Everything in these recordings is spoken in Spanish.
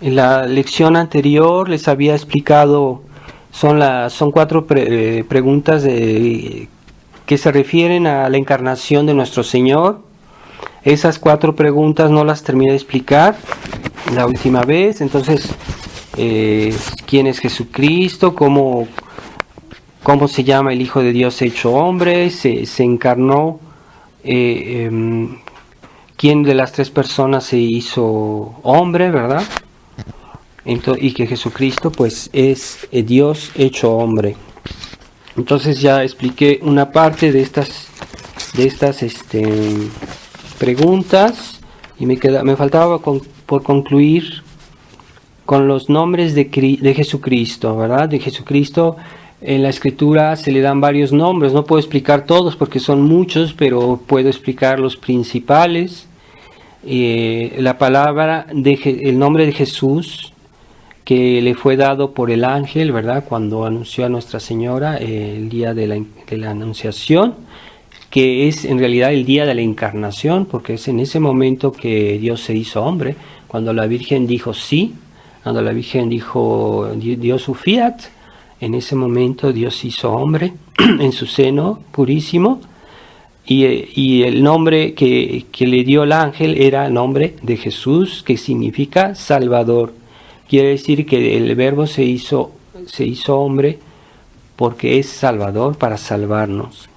En la lección anterior les había explicado, son cuatro preguntas que se refieren a la encarnación de nuestro Señor. Esas cuatro preguntas no las terminé de explicar la última vez. Entonces, ¿quién es Jesucristo? ¿Cómo se llama el Hijo de Dios hecho hombre? ¿Se encarnó? ¿Quién de las tres personas se hizo hombre, verdad? Y que Jesucristo pues es Dios hecho hombre. Entonces ya expliqué una parte de estas preguntas y me faltaba por concluir con los nombres de Jesucristo, ¿verdad? De Jesucristo en la Escritura se le dan varios nombres, no puedo explicar todos porque son muchos, pero puedo explicar los principales. La palabra, el nombre de Jesús, que le fue dado por el ángel, ¿verdad? Cuando anunció a Nuestra Señora el día de la Anunciación, que es en realidad el día de la encarnación, porque es en ese momento que Dios se hizo hombre, cuando la Virgen dijo sí, cuando la Virgen dio su fiat, en ese momento Dios se hizo hombre en su seno purísimo, y el nombre que le dio el ángel era el nombre de Jesús, que significa Salvador. Quiere decir que el Verbo se hizo hombre porque es Salvador, para salvarnos.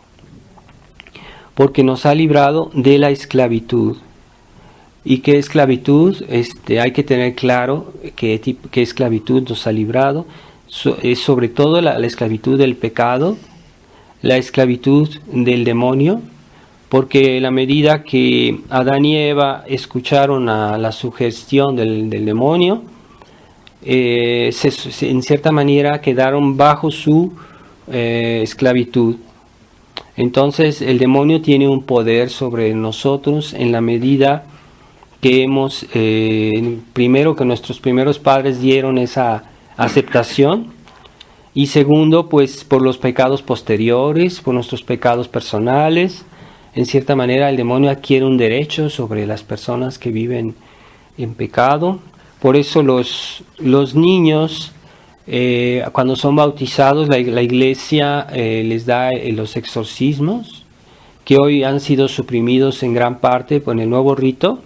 Porque nos ha librado de la esclavitud. ¿Y qué esclavitud? Hay que tener claro qué esclavitud nos ha librado. Es sobre todo la esclavitud del pecado, la esclavitud del demonio, porque la medida que Adán y Eva escucharon a la sugestión del demonio, en cierta manera quedaron bajo su esclavitud. Entonces el demonio tiene un poder sobre nosotros en la medida que hemos, primero, que nuestros primeros padres dieron esa aceptación, y segundo, pues por los pecados posteriores, por nuestros pecados personales. En cierta manera el demonio adquiere un derecho sobre las personas que viven en pecado. Por eso los niños, cuando son bautizados, la iglesia les da los exorcismos, que hoy han sido suprimidos en gran parte por el nuevo rito.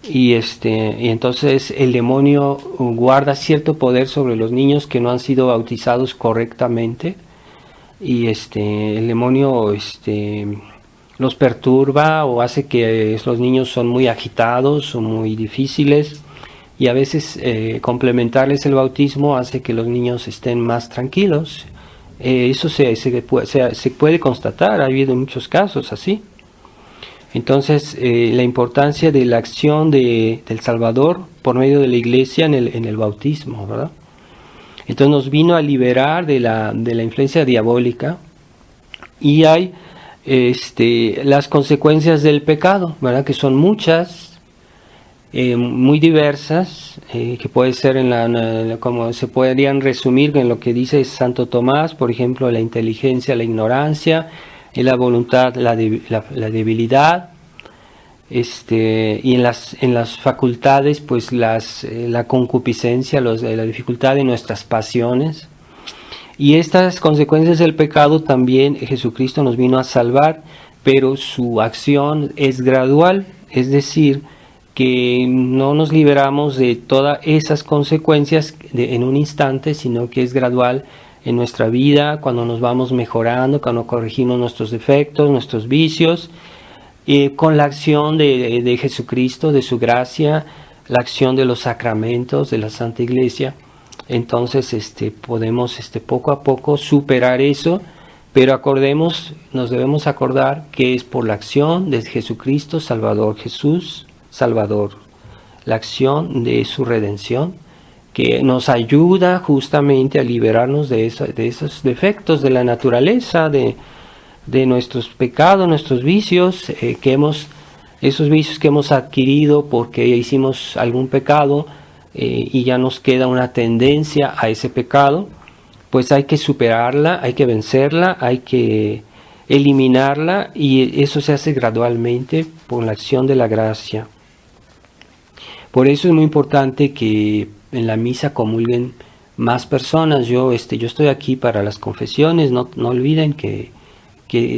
Y entonces el demonio guarda cierto poder sobre los niños que no han sido bautizados correctamente, y el demonio los perturba o hace que los niños son muy agitados o muy difíciles, y a veces complementarles el bautismo hace que los niños estén más tranquilos. Eso se puede constatar, ha habido muchos casos así. Entonces, la importancia de la acción del Salvador por medio de la Iglesia en el bautismo, ¿verdad? Entonces nos vino a liberar de la influencia diabólica, y hay las consecuencias del pecado, ¿verdad? Que son muchas, muy diversas, que puede ser como se podrían resumir en lo que dice Santo Tomás, por ejemplo, la inteligencia, la ignorancia, la voluntad, la debilidad, y en las facultades, pues la concupiscencia, la dificultad de nuestras pasiones. Y estas consecuencias del pecado también Jesucristo nos vino a salvar, pero su acción es gradual, es decir, que no nos liberamos de todas esas consecuencias en un instante, sino que es gradual en nuestra vida, cuando nos vamos mejorando, cuando corregimos nuestros defectos, nuestros vicios, con la acción de Jesucristo, de su gracia, la acción de los sacramentos de la Santa Iglesia. Entonces podemos poco a poco superar eso, pero nos debemos acordar que es por la acción de Jesucristo Salvador, Jesús Salvador, la acción de su redención, que nos ayuda justamente a liberarnos de esos defectos de la naturaleza, de nuestros pecados, nuestros vicios, esos vicios que hemos adquirido porque hicimos algún pecado, y ya nos queda una tendencia a ese pecado. Pues hay que superarla, hay que vencerla, hay que eliminarla, y eso se hace gradualmente por la acción de la gracia. Por eso es muy importante que en la misa comulguen más personas. Yo estoy aquí para las confesiones, no olviden que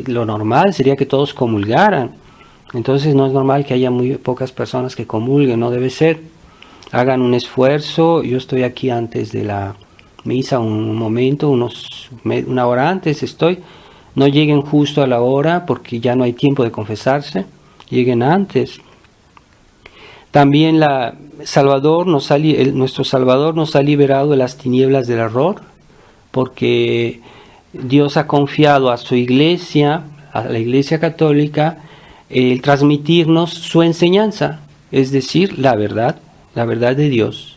lo normal sería que todos comulgaran. Entonces no es normal que haya muy pocas personas que comulguen, no debe ser. Hagan un esfuerzo. Yo estoy aquí antes de la misa un momento, una hora antes estoy. No lleguen justo a la hora porque ya no hay tiempo de confesarse. Lleguen antes. También nuestro Salvador nos ha liberado de las tinieblas del error, porque Dios ha confiado a su Iglesia, a la Iglesia Católica, el transmitirnos su enseñanza, es decir, la verdad de Dios.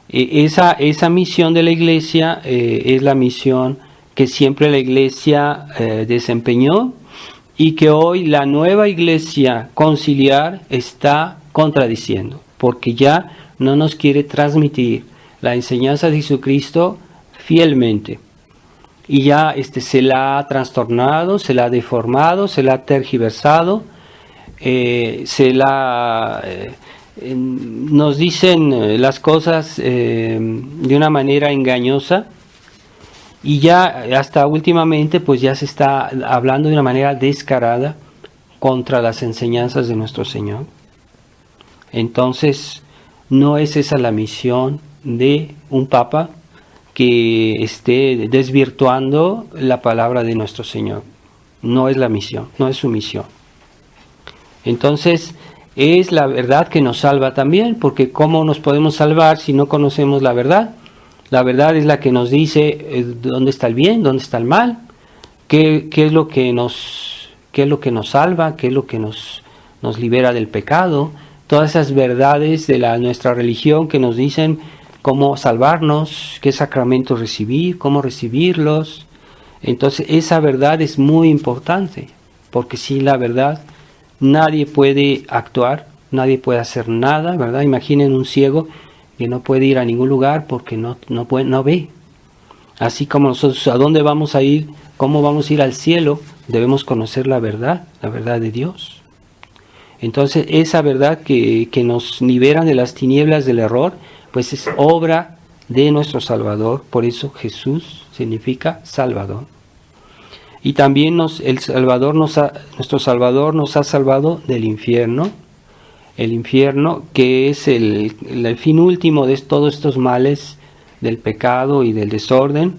Esa misión de la Iglesia es la misión que siempre la Iglesia desempeñó y que hoy la nueva Iglesia conciliar está contradiciendo, porque ya no nos quiere transmitir la enseñanza de Jesucristo fielmente. Y ya se la ha trastornado, se la ha deformado, se la ha tergiversado, nos dicen las cosas de una manera engañosa, y ya hasta últimamente pues ya se está hablando de una manera descarada contra las enseñanzas de nuestro Señor. Entonces no es esa la misión de un Papa, que esté desvirtuando la palabra de nuestro Señor. No es la misión, no es su misión. Entonces es la verdad que nos salva también, porque ¿cómo nos podemos salvar si no conocemos la verdad? La verdad es la que nos dice dónde está el bien, dónde está el mal, qué es lo que nos salva, qué es lo que nos libera del pecado. Todas esas verdades de nuestra religión que nos dicen cómo salvarnos, qué sacramentos recibir, cómo recibirlos. Entonces esa verdad es muy importante, porque sin la verdad nadie puede actuar, nadie puede hacer nada, ¿verdad? Imaginen un ciego que no puede ir a ningún lugar porque no ve. Así como nosotros, ¿a dónde vamos a ir? ¿Cómo vamos a ir al cielo? Debemos conocer la verdad de Dios. Entonces esa verdad que nos libera de las tinieblas del error, pues es obra de nuestro Salvador. Por eso Jesús significa Salvador. Y también nuestro Salvador nos ha salvado del infierno. El infierno, que es el fin último de todos estos males del pecado y del desorden,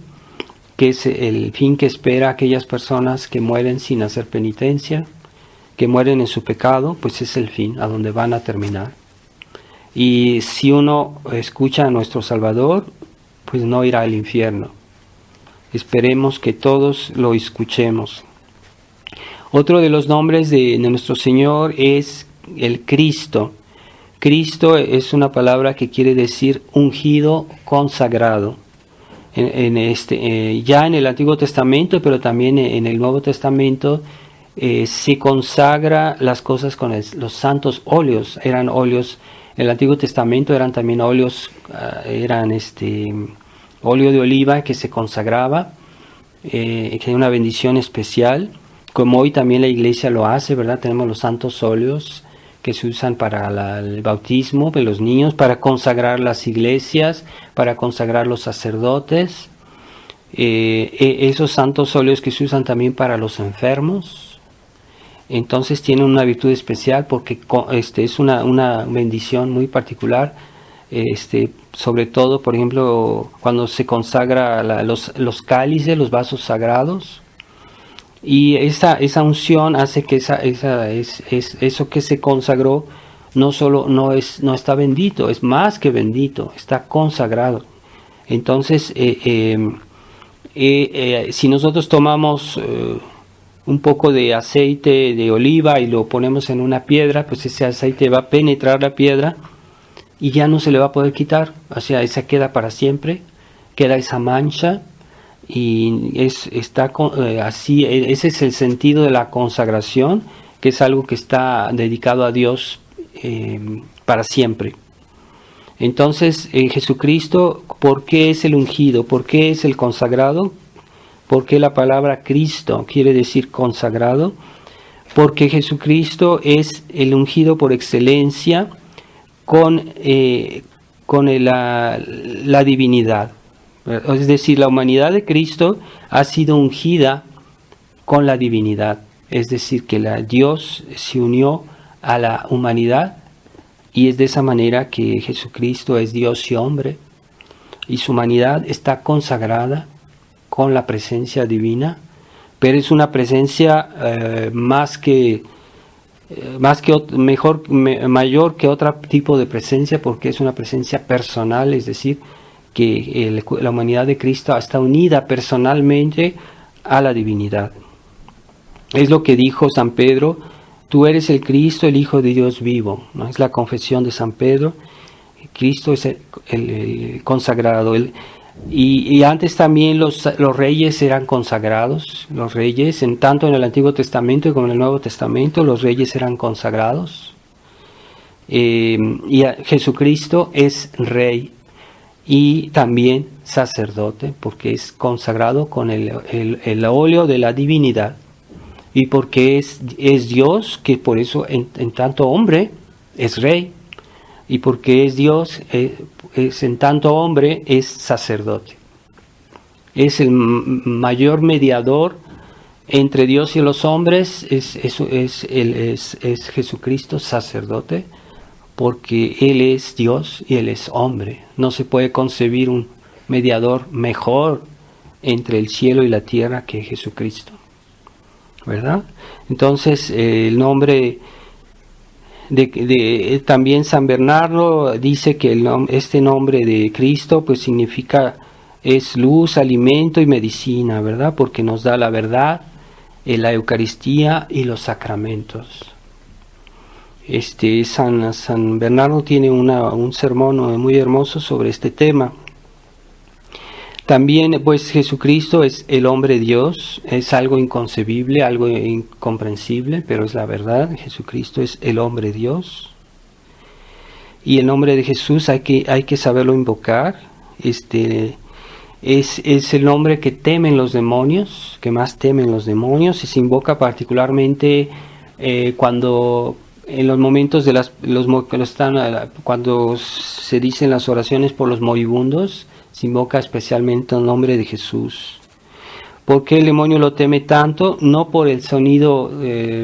que es el fin que espera a aquellas personas que mueren sin hacer penitencia, que mueren en su pecado, pues es el fin a donde van a terminar. Y si uno escucha a nuestro Salvador, pues no irá al infierno. Esperemos que todos lo escuchemos. Otro de los nombres de nuestro Señor es el Cristo. Cristo es una palabra que quiere decir ungido, consagrado. Ya en el Antiguo Testamento, pero también en el Nuevo Testamento, se consagra las cosas con los santos óleos. Eran óleos. En el Antiguo Testamento eran también óleos, óleo de oliva que se consagraba, que era una bendición especial, como hoy también la Iglesia lo hace, ¿verdad? Tenemos los santos óleos que se usan para el bautismo de los niños, para consagrar las iglesias, para consagrar los sacerdotes. Esos santos óleos que se usan también para los enfermos. Entonces tienen una virtud especial porque es una bendición muy particular, sobre todo, por ejemplo, cuando se consagra los cálices, los vasos sagrados, y esa unción hace que eso que se consagró no está bendito, es más que bendito, está consagrado. Entonces, si nosotros tomamos un poco de aceite de oliva y lo ponemos en una piedra, pues ese aceite va a penetrar la piedra y ya no se le va a poder quitar, o sea, esa queda para siempre, queda esa mancha, y así. Ese es el sentido de la consagración, que es algo que está dedicado a Dios para siempre. Entonces, Jesucristo, ¿por qué es el ungido? ¿Por qué es el consagrado? ¿Por qué la palabra Cristo quiere decir consagrado? Porque Jesucristo es el ungido por excelencia, la divinidad. Es decir, la humanidad de Cristo ha sido ungida con la divinidad. Es decir, que Dios se unió a la humanidad y es de esa manera que Jesucristo es Dios y hombre y su humanidad está consagrada con la presencia divina, pero es una presencia mayor que otro tipo de presencia, porque es una presencia personal, es decir, que la humanidad de Cristo está unida personalmente a la divinidad. Es lo que dijo San Pedro: tú eres el Cristo, el Hijo de Dios vivo, ¿no? Es la confesión de San Pedro. Cristo es el consagrado. Y antes también los reyes eran consagrados. Los reyes, tanto en el Antiguo Testamento como en el Nuevo Testamento, los reyes eran consagrados. Y Jesucristo es rey y también sacerdote, porque es consagrado con el óleo de la divinidad. Y porque es Dios, que por eso en tanto hombre es rey. Y porque es Dios, en tanto hombre es sacerdote. Es el mayor mediador entre Dios y los hombres, es Jesucristo sacerdote, porque Él es Dios y Él es hombre. No se puede concebir un mediador mejor entre el cielo y la tierra que Jesucristo, ¿verdad? Entonces el nombre también San Bernardo dice que este nombre de Cristo pues significa, es luz, alimento y medicina, ¿verdad? Porque nos da la verdad, la Eucaristía y los sacramentos. San Bernardo tiene un sermón muy hermoso sobre este tema. También pues Jesucristo es el hombre Dios, es algo inconcebible, algo incomprensible, pero es la verdad. Jesucristo es el hombre Dios. Y el nombre de Jesús hay que saberlo invocar. Es el nombre que temen los demonios, que más temen los demonios, y se invoca particularmente cuando en los momentos cuando se dicen las oraciones por los moribundos. Se invoca especialmente el nombre de Jesús. ¿Por qué el demonio lo teme tanto? No por el sonido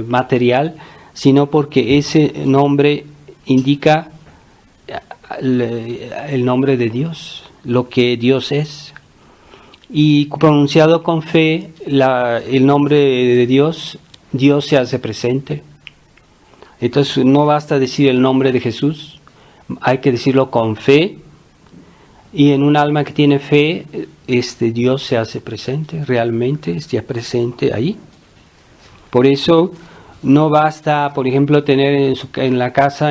material, sino porque ese nombre indica el nombre de Dios, lo que Dios es. Y pronunciado con fe, el nombre de Dios se hace presente. Entonces no basta decir el nombre de Jesús, hay que decirlo con fe. Y en un alma que tiene fe, Dios se hace presente, realmente está presente ahí. Por eso no basta, por ejemplo, tener en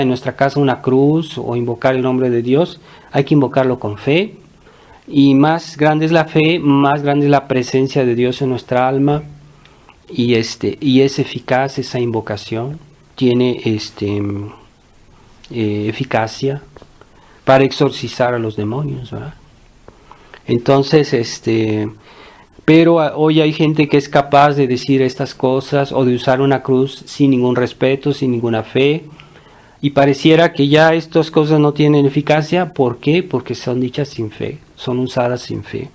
nuestra casa una cruz o invocar el nombre de Dios. Hay que invocarlo con fe. Y más grande es la fe, más grande es la presencia de Dios en nuestra alma. Y es eficaz esa invocación, tiene eficacia para exorcizar a los demonios, ¿verdad? Entonces, pero hoy hay gente que es capaz de decir estas cosas o de usar una cruz sin ningún respeto, sin ninguna fe, y pareciera que ya estas cosas no tienen eficacia. ¿Por qué? Porque son dichas sin fe, son usadas sin fe.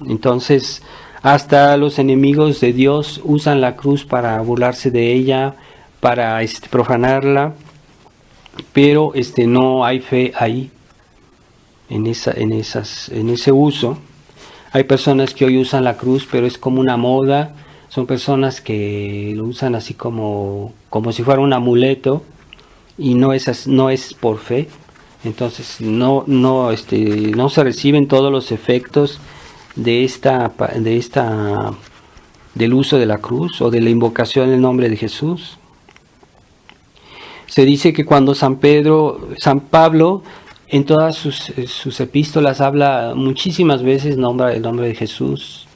Entonces, hasta los enemigos de Dios usan la cruz para burlarse de ella, para profanarla. Pero no hay fe ahí, en ese uso. Hay personas que hoy usan la cruz, pero es como una moda. Son personas que lo usan así como si fuera un amuleto, y no es por fe. Entonces no se reciben todos los efectos del uso de la cruz o de la invocación del nombre de Jesús. Se dice que cuando San Pablo, en todas sus epístolas habla muchísimas veces nombra el nombre de Jesús,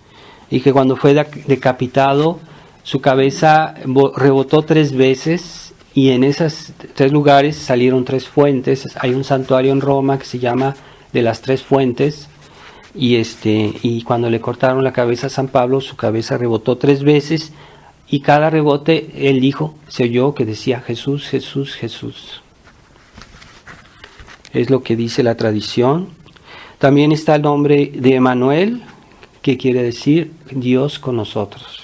y que cuando fue decapitado, su cabeza rebotó 3 veces, y en esos 3 lugares salieron 3 fuentes. Hay un santuario en Roma que se llama de las 3 fuentes, y cuando le cortaron la cabeza a San Pablo, su cabeza rebotó 3 veces. Y cada rebote, él se oyó que decía Jesús, Jesús, Jesús. es lo que dice la tradición. También está el nombre de Emmanuel, que quiere decir Dios con nosotros.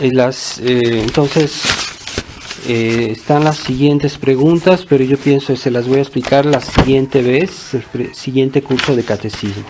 Entonces, están las siguientes preguntas, pero yo pienso que se las voy a explicar la siguiente vez, el siguiente curso de catecismo.